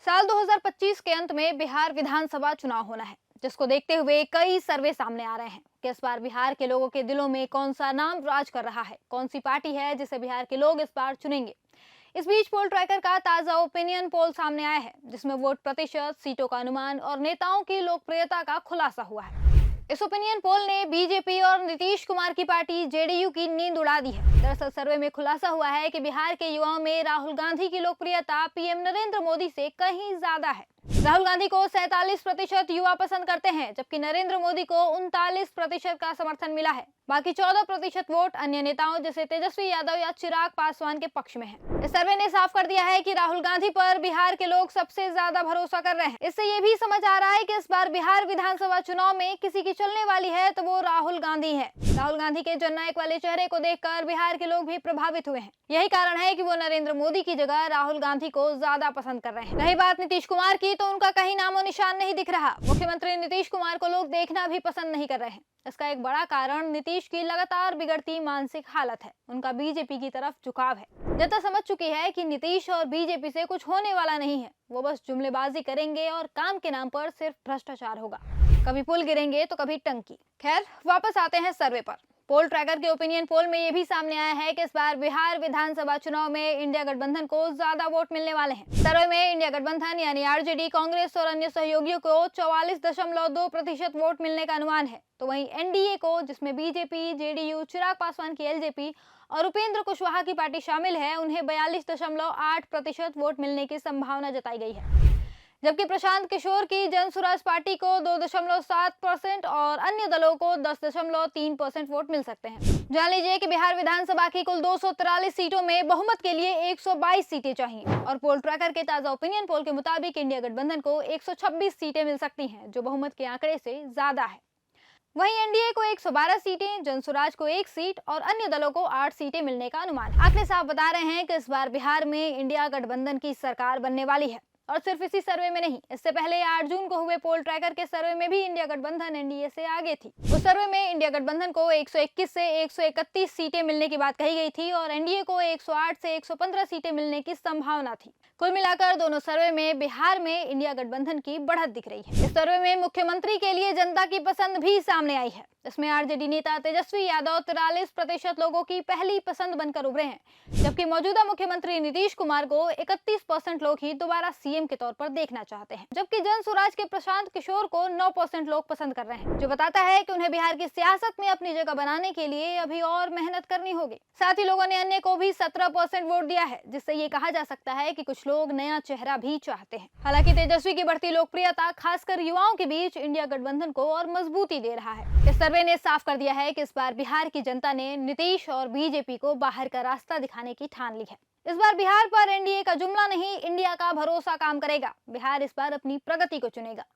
साल 2025 के अंत में बिहार विधानसभा चुनाव होना है, जिसको देखते हुए कई सर्वे सामने आ रहे हैं कि इस बार बिहार के लोगों के दिलों में कौन सा नाम राज कर रहा है, कौन सी पार्टी है जिसे बिहार के लोग इस बार चुनेंगे। इस बीच पोल ट्रैकर का ताजा ओपिनियन पोल सामने आया है, जिसमें वोट प्रतिशत, सीटों का अनुमान और नेताओं की लोकप्रियता का खुलासा हुआ है। इस ओपिनियन पोल ने बीजेपी और नीतीश कुमार की पार्टी जेडीयू की नींद उड़ा दी है। दरअसल सर्वे में खुलासा हुआ है कि बिहार के युवाओं में राहुल गांधी की लोकप्रियता पीएम नरेंद्र मोदी से कहीं ज्यादा है। राहुल गांधी को 47% युवा पसंद करते हैं, जबकि नरेंद्र मोदी को 39% का समर्थन मिला है। बाकी 14% वोट अन्य नेताओं जैसे तेजस्वी यादव या चिराग पासवान के पक्ष में है। इस सर्वे ने साफ कर दिया है कि राहुल गांधी पर बिहार के लोग सबसे ज्यादा भरोसा कर रहे हैं। इससे ये भी समझ आ रहा है कि इस बार बिहार विधानसभा चुनाव में किसी की चलने वाली है तो वो राहुल गांधी है। राहुल गांधी के जननायक वाले चेहरे को देखकर बिहार के लोग भी प्रभावित हुए हैं। यही कारण है कि वो नरेंद्र मोदी की जगह राहुल गांधी को ज्यादा पसंद कर रहे हैं। रही बात नीतीश कुमार की, तो उनका कहीं नामो निशान नहीं दिख रहा। मुख्यमंत्री नीतीश कुमार को लोग देखना भी पसंद नहीं कर रहे हैं। इसका एक बड़ा कारण नीतीश की लगातार बिगड़ती मानसिक हालत है। उनका बीजेपी की तरफ झुकाव है। जनता समझ चुकी है कि नीतीश और बीजेपी से कुछ होने वाला नहीं है। वो बस जुमलेबाजी करेंगे और काम के नाम पर सिर्फ भ्रष्टाचार होगा। कभी पुल गिरेंगे तो कभी टंकी। खैर, वापस आते हैं सर्वे पर। पोल ट्रैकर के ओपिनियन पोल में ये भी सामने आया है कि इस बार बिहार विधानसभा चुनाव में इंडिया गठबंधन को ज्यादा वोट मिलने वाले हैं। सर्वे में इंडिया गठबंधन यानी आरजेडी, कांग्रेस और अन्य सहयोगियों को 44.2% वोट मिलने का अनुमान है। तो वहीं एनडीए को, जिसमें बीजेपी, जेडीयू, चिराग पासवान की एलजेपी और उपेंद्र कुशवाहा की पार्टी शामिल है, उन्हें 42.8% वोट मिलने की संभावना जताई गई है। जबकि प्रशांत किशोर की जन सुराज पार्टी को 2.7% और अन्य दलों को 10.3% वोट मिल सकते हैं। जान लीजिए कि बिहार विधानसभा की कुल 243 सीटों में बहुमत के लिए 122 सीटें चाहिए और पोल ट्रैकर के ताजा ओपिनियन पोल के मुताबिक इंडिया गठबंधन को 126 सीटें मिल सकती हैं, जो बहुमत के आंकड़े से ज्यादा है। वहीं एनडीए को 112 सीटें, जनसुराज को 1 सीट और अन्य दलों को 8 सीटें मिलने का अनुमान है। आंकड़े साफ बता रहे हैं कि इस बार बिहार में इंडिया गठबंधन की सरकार बनने वाली है। और सिर्फ इसी सर्वे में नहीं, इससे पहले 8 जून को हुए पोल ट्रैकर के सर्वे में भी इंडिया गठबंधन एनडीए से आगे थी। उस सर्वे में इंडिया गठबंधन को 121 से 131 सीटें मिलने की बात कही गई थी और एनडीए को 108 से 115 सीटें मिलने की संभावना थी। कुल मिलाकर दोनों सर्वे में बिहार में इंडिया गठबंधन की बढ़त दिख रही है। इस सर्वे में मुख्यमंत्री के लिए जनता की पसंद भी सामने आई है। इसमें आरजेडी नेता तेजस्वी यादव 43% लोगों की पहली पसंद बनकर उभरे हैं, जबकि मौजूदा मुख्यमंत्री नीतीश कुमार को 31% लोग ही दोबारा सीएम के तौर पर देखना चाहते हैं। जबकि जन सुराज के प्रशांत किशोर को 9% लोग पसंद कर रहे हैं, जो बताता है कि उन्हें बिहार की सियासत में अपनी जगह बनाने के लिए अभी और मेहनत करनी होगी। साथ ही लोगों ने अन्य को भी 17% वोट दिया है, जिससे ये कहा जा सकता है कि कुछ लोग नया चेहरा भी चाहते हैं। हालांकि तेजस्वी की बढ़ती लोकप्रियता खासकर युवाओं के बीच इंडिया गठबंधन को और मजबूती दे रहा है। इस सर्वे ने साफ कर दिया है कि इस बार बिहार की जनता ने नीतीश और बीजेपी को बाहर का रास्ता दिखाने की ठान ली है। इस बार बिहार पर एनडीए का जुमला नहीं, इंडिया का भरोसा काम करेगा। बिहार इस बार अपनी प्रगति को चुनेगा।